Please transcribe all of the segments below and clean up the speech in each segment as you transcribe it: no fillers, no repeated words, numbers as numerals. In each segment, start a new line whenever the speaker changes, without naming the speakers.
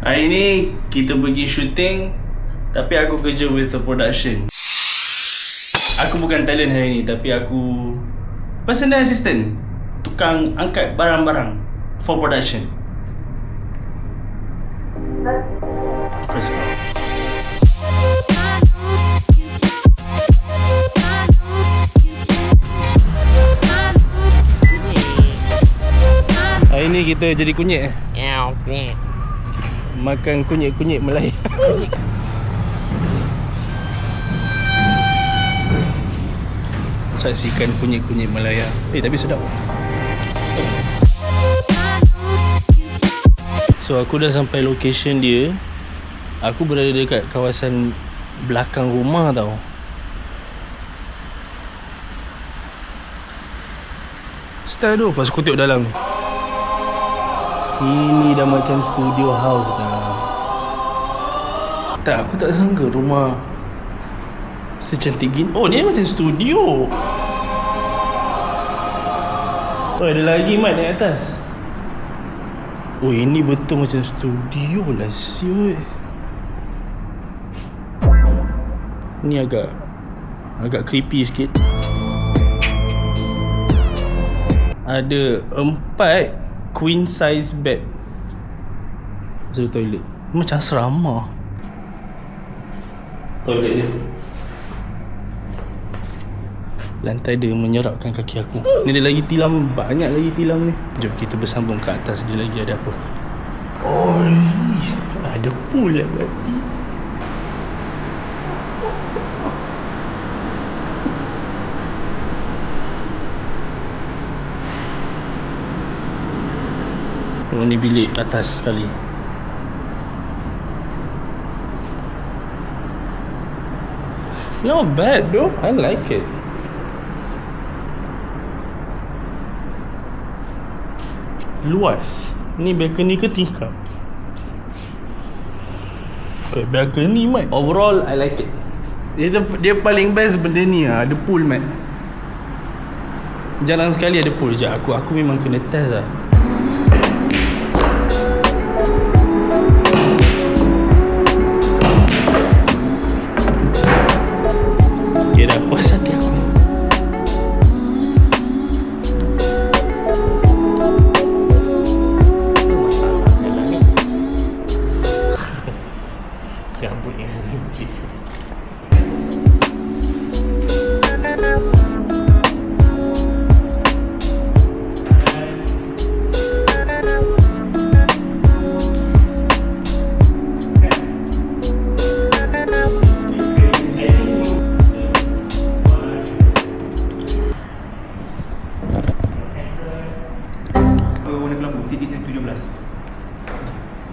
Hari ni kita pergi syuting, tapi aku kerja with the production. Aku bukan talent hari ni, tapi aku personal assistant, tukang angkat barang-barang for production. First of all, hari ni kita jadi kunyit. Makan kunyit-kunyit Melayu. Saksikan kunyit-kunyit Malaya. Tapi sedap. So aku dah sampai location dia. Aku berada dekat kawasan belakang rumah tau. Style tu. Lepas aku tengok dalam. Ini dah macam studio house dah. Tak, aku tak sangka rumah secantik gini. Oh, ni macam studio. Oh, ada lagi mat di atas. Oh, ini betul macam studio lah siul. Ni agak creepy sikit. Ada 4 queen size bed. Masuk toilet. Macam asrama. Toilet dia. Lantai dia menyerapkan kaki aku. Ni ada lagi tilam. Banyak lagi tilam ni. Jom kita bersambung ke atas. Dia lagi ada apa. Oh, ada pool lah berarti. Oh, ni bilik atas sekali. Not bad though. I like it. Luas. Ni balcony ke tingkap? Okay, balcony mat. Overall, I like it. Dia paling best benda ni lah. Ada pool mat. Jarang sekali ada pool. Sekejap, aku memang kena test lah. Okay, dah puas hati aku. Sambut yang mungkin.
Warna kelabu TTC 17.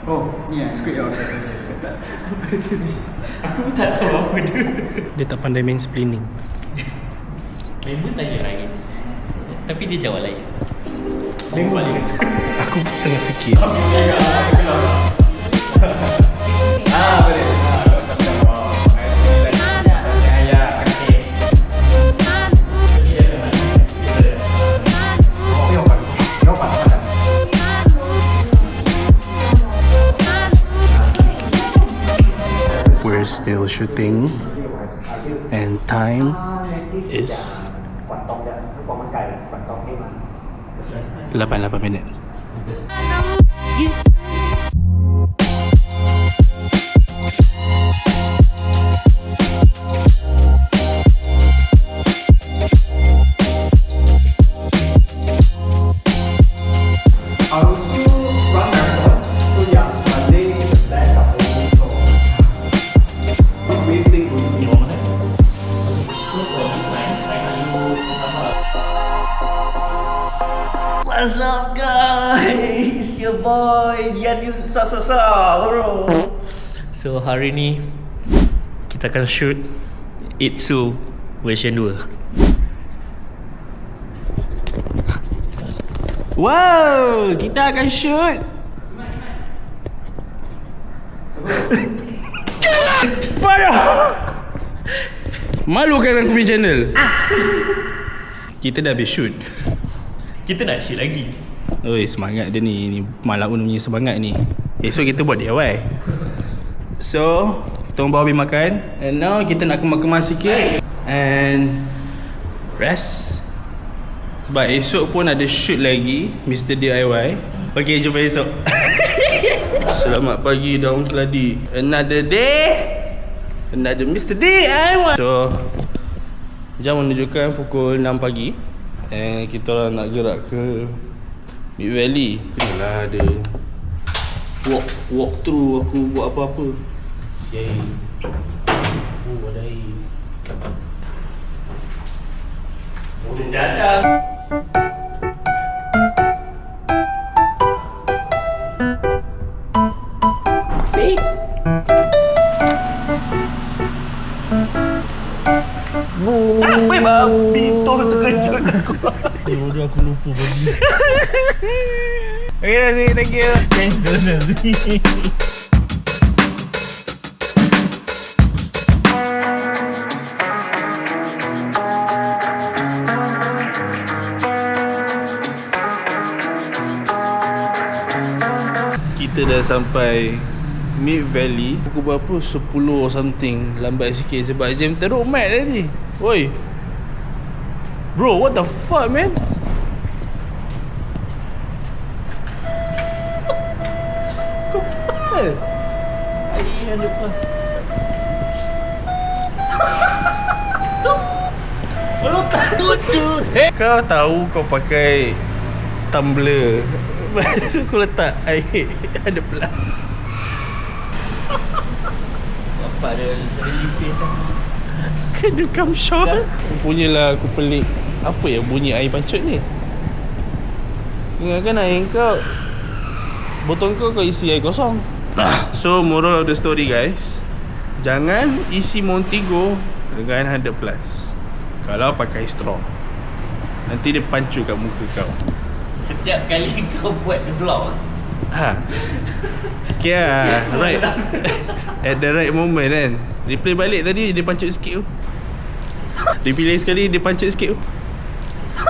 Oh, ni lah script lah.
Aku pun tak tahu apa dia. Dia tak pandai mansplaining.
Member tanya lagi, tapi dia jawab lain.
Member dia. Aku tengah fikir.
Boleh.
We're still shooting and time is 88 minit.
What's up guys? Your boy Yan Sasa bro. So hari ni kita akan shoot Itsu version 2.
Wow, kita akan shoot. Parah. Malukan aku punya channel. Kita dah habis shoot.
Kita nak shoot lagi.
Oi, semangat dia ni. Ni Malak punya semangat ni. Esok kita buat DIY. So kita orang bawa habis makan. And now kita nak kemas-kemas sikit and rest. Sebab esok pun ada shoot lagi Mr. DIY. Okay, jumpa esok. Selamat pagi daun keladi. Another day, another Mr. DIY. So jam menunjukkan pukul 6 pagi. And kita orang nak gerak ke Mid Valley. Kenalah ada walk through aku buat apa-apa. Yay. Wadai. Boleh jadang. Apa babi tu terkejut aku.
Bodoh aku lupa bagi.
Okay, Nazi, thank you. Kita dah sampai Mid Valley. Pukul berapa? 10 or something. Lambat sikit sebab jam teruk mat tadi. Oi bro, what the fuck man? Kau panas?
Air 100+.
Kau tahu kau pakai tumbler. Lepas tu kau letak air 100+.
Bapak dia relief face lah.
Can you come short? Punyalah aku pelik. Apa yang bunyi air pancut ni? Ingatkan air kau, botol kau isi air kosong. So moral of the story guys, jangan isi Montigo dengan 100+. Kalau pakai straw, nanti dia pancu kat muka kau.
Setiap kali kau buat vlog,
Okay lah, right. At the right moment kan. Replay balik tadi dia pancut sikit tu. Replay sekali dia pancut sikit tu.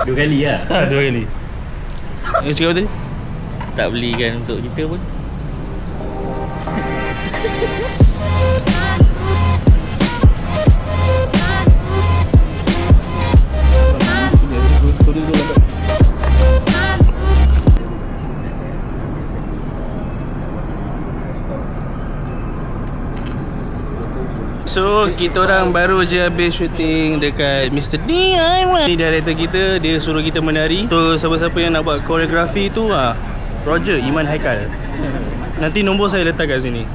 2 kali lah.
2 kali. Yang cakap apa tadi?
Tak belikan untuk kita pun.
So kita orang baru je habis shooting dekat Mr. DIY. Ni director kita, dia suruh kita menari. So siapa-siapa yang nak buat koreografi tu Roger, Iman, Haikal. Nanti nombor saya letak kat sini.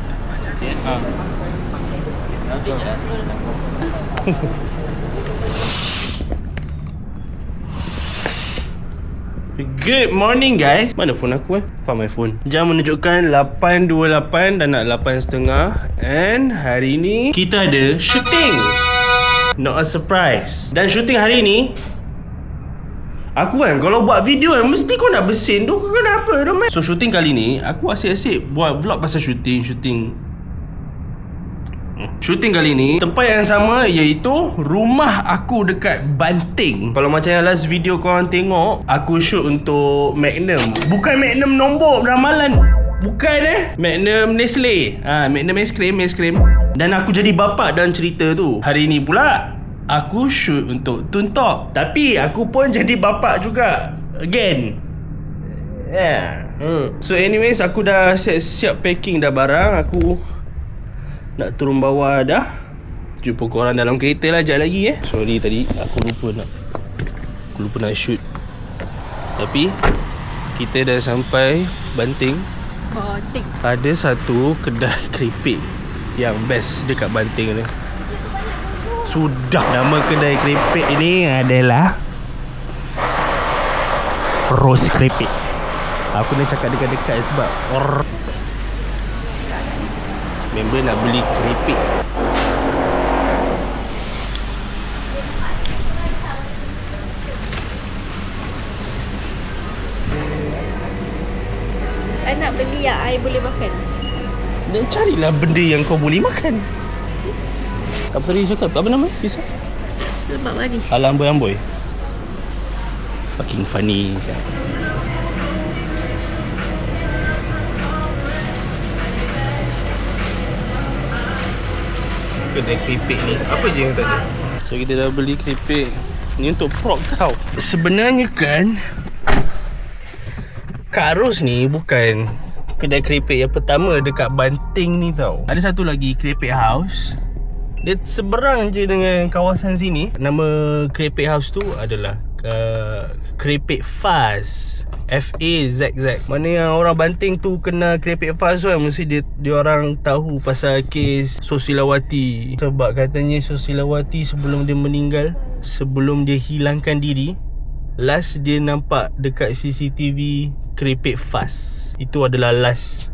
Good morning guys. Mana phone aku Find my phone. Jam menunjukkan 8.28 dan nak 8.30. And hari ni kita ada shooting. Not a surprise. Dan shooting hari ni, aku kalau buat video mesti kau nak bersin tu. Kenapa tu man? So shooting kali ni aku asyik-asyik buat vlog pasal shooting kali ni tempat yang sama, iaitu rumah aku dekat Banting. Kalau macam yang last video korang tengok, aku shoot untuk Magnum. Bukan Magnum nombor ramalan, bukan Magnum Nestle. Magnum Ice Cream. Dan aku jadi bapa dalam cerita tu. Hari ni pula aku shoot untuk Tuntok, tapi aku pun jadi bapa juga again. So anyways, aku dah siap packing dah barang. Aku nak turun bawah dah. Jumpa korang dalam kereta lah sekejap lagi Sorry tadi aku lupa nak shoot. Tapi kita dah sampai Banting. Ada satu kedai keripik yang best dekat Banting ni. Sudah. Nama kedai keripik ini adalah Rose Keripik. Aku nak cakap dekat-dekat sebab member nak beli keripik.
I nak beli yang I boleh makan.
Dan carilah benda yang kau boleh makan. Apa tadi cakap? Apa nama? Pisau?
Lemak manis.
Amboi. Fucking funny siap. kedai keripik ni. Apa je yang tak ada? So kita dah beli keripik. Ni untuk prop tau. Sebenarnya kan Kak Ros ni bukan kedai keripik yang pertama dekat Banting ni tau. Ada satu lagi keripik house. Dia seberang je dengan kawasan sini. Nama keripik house tu adalah Keripik Faz. F-A-Z-Z. Mana yang orang Banting tu kenal keripik Faz tu kan, mesti dia orang tahu pasal kes Sosilawati. Sebab katanya Sosilawati sebelum dia meninggal, sebelum dia hilangkan diri, last dia nampak dekat CCTV Keripik Faz. Itu adalah last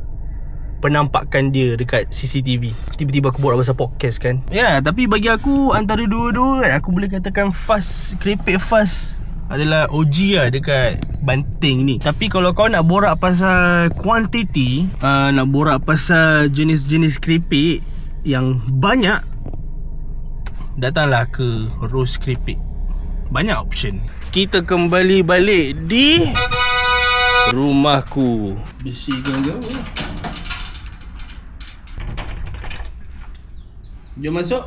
penampakan dia dekat CCTV. Tiba-tiba aku buat pasal podcast kan. Ya, tapi bagi aku antara dua-dua kan, aku boleh katakan Faz, Keripik Faz adalah OG lah dekat Banting ni. Tapi kalau kau nak borak pasal quantity, nak borak pasal jenis-jenis keripik yang banyak, datanglah ke Rose Keripik. Banyak option. Kita kembali balik di rumahku. Bersihkan kau. Jom masuk.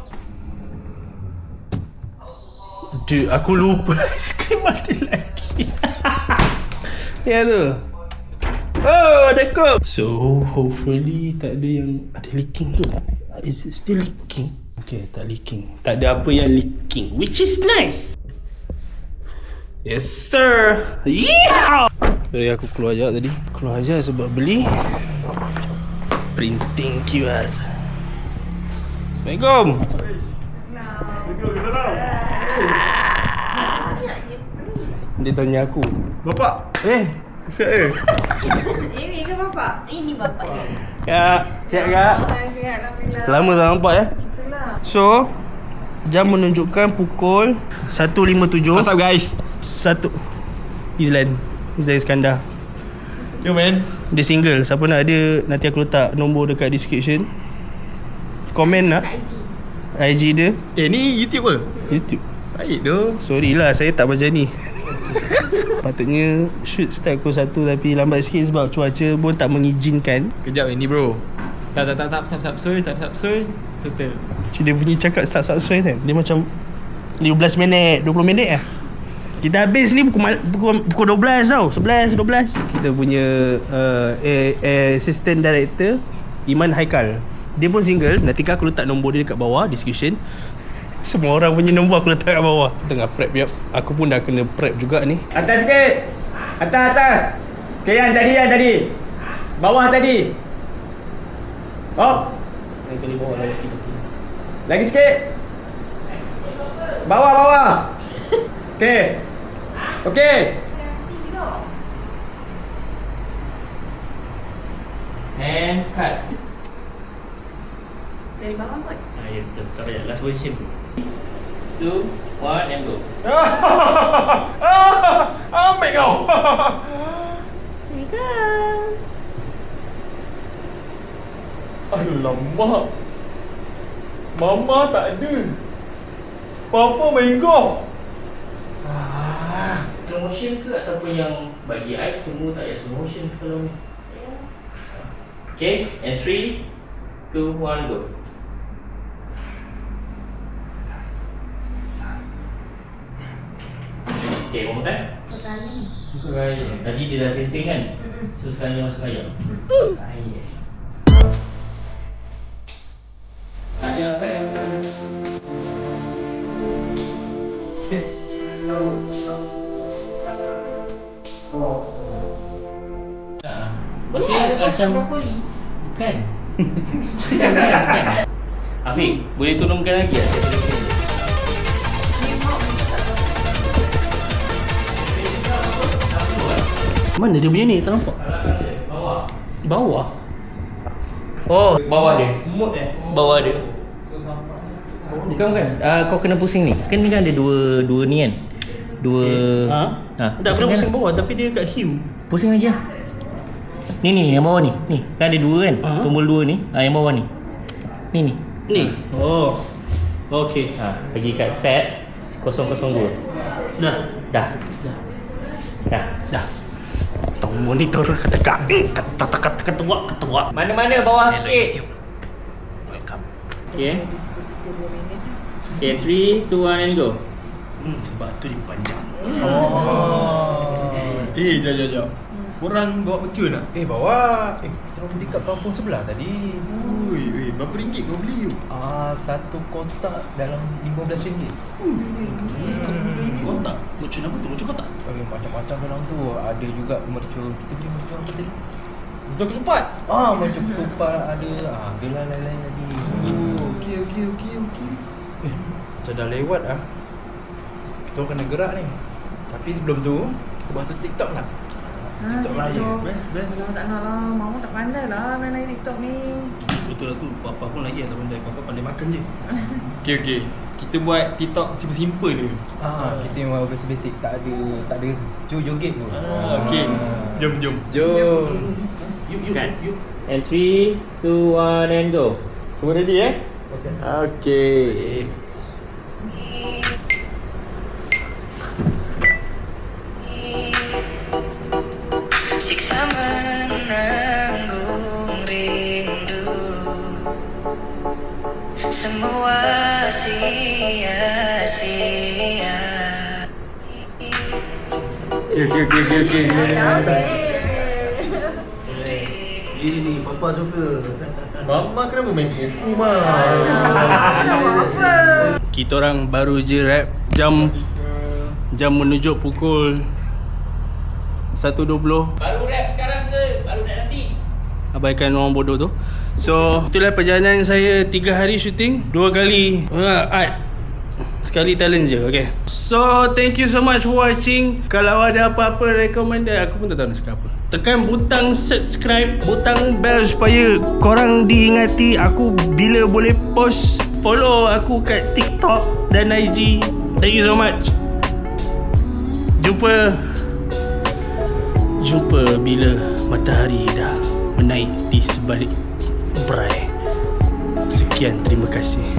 Dude, aku lupa aiskrim ada lagi. Ya tu. Oh, ada kop. So, hopefully tak ada yang ada leaking ke? Is it still leaking? Okay, tak leaking. Tak ada apa yang leaking, which is nice. Yes, sir. Yeah. Jadi aku keluar je tadi. Keluar je sebab beli printing QR. Assalamualaikum. Dia tanya aku, bapak? Siap
Ini ke bapak? Ini bapak.
Kak, siap kak?
Siap, alhamdulillah.
Lama tak nampak ya?
Itulah.
So, jam menunjukkan pukul 1.57.
What's up guys?
1 Izlan Iskandar.
Yo man.
Dia single. Siapa nak ada, nanti aku letak nombor dekat description. Komen nak IG dia.
Ni YouTube ke?
YouTube.
Baik doh.
Sorry lah, saya tak macam ni. Patutnya shoot start pukul 1 tapi lambat sikit sebab cuaca pun tak mengizinkan.
Kejap ni bro. Tak sap soy. Settle.
Dia bunyi cakap start soy kan. Dia macam 15 minit, 20 minit lah. Kita habis ni pukul 12 tau. 11, 12. Kita punya assistant director Iman Haikal. Dia pun single. Nanti kan aku letak nombor dia dekat bawah description. Semua orang punya nombor aku letak kat bawah. Tengah prep jap. Aku pun dah kena prep juga ni.
Atas sikit. Atas. Okay, yang tadi. Bawah tadi. Oh.
Yang kali bawah lagi.
Lagi sikit. Bawah. Okay.
And cut.
Dari bawah kot.
Ya betul. Tak payah. Last position tu. 2, 1 and go.
Ambil kau.
Assalamualaikum.
Alamak. Mama tak ada. Papa main golf.
Slow motion ke ataupun yang bagi I semua tak payah slow motion kalau ni. Okay, and 3, 2, 1 go. Okay, one more time. Susah gaya. Tadi dia dah sensing kan? So sekarang dia masuk gaya. Yes. Ada apa yang
Boleh ada
macam
brokoli.
Bukan. Bukan. Afiq, boleh tolongkan lagi tak?
Mana dia punya ni? Tak nampak. Bawah. Oh,
Bawah dia.
mood
Bawah dia. Bukan. Kau kena pusing ni. Kan ni kan ada dua ni kan. Dua.
Dah pernah pusing bawah tapi dia kat hue.
Pusing lagi lah. Ni yang bawah ni. Ni kan ada dua kan. Tombol 2 ni. Yang bawah ni. Ni.
Ni. Oh. Okey.
Pergi kat set 002. Dah.
Monitor kata ketua.
Mana-mana bawah sikit.
Welcome.
Okay. Okay, 3, 2, 1 and go.
Sebab tu dia panjang.
Jap. Korang bawa mercun tak?
Bawa. Kita orang beli kat kampung sebelah tadi.
Ui, berapa ringgit kau beli tu?
Satu kotak dalam RM15.
Kotak? Mercun apa tu? Mercun kotak?
Macam-macam dalam tu. Ada juga mercun. Kita beli mercun apa tadi?
Mercun ketupat?
Mercun ketupat ada. Adalah lain-lain lagi.
Okey. Macam dah lewat kita orang kena gerak ni. Tapi sebelum tu, kita buat tu TikTok lah. TikTok raya. Best.
Kalau tak nak lah, Mama tak pandai lah main TikTok ni.
Betul lah tu. Papa pun lagi tak pandai. Papa pandai makan je.
Okey. Kita buat TikTok simple je.
Kita memang basic. Tak ada joget tu.
Okey. Jom.
Kan? And 3, 2, 1 and go.
Semua ready Okey.
Siksa menanggung rindu, semua sia-sia.
Okey.
Ini Papa suka.
Mama kenapa main buku mah?
Kita orang baru je rap. Jam menunjuk pukul 1.20.
Baru rap sekarang ke? Baru nak nanti?
Abaikan orang bodoh tu. So, itulah perjalanan saya 3 hari syuting, 2 kali art, sekali talent je. Okay. So, thank you so much for watching. Kalau ada apa-apa recommended, aku pun tak tahu nak cakap apa. Tekan butang subscribe, butang bell supaya korang diingati aku bila boleh post. Follow aku kat TikTok dan IG. Thank you so much. Jumpa bila matahari dah menaik di sebalik berai. Sekian, terima kasih.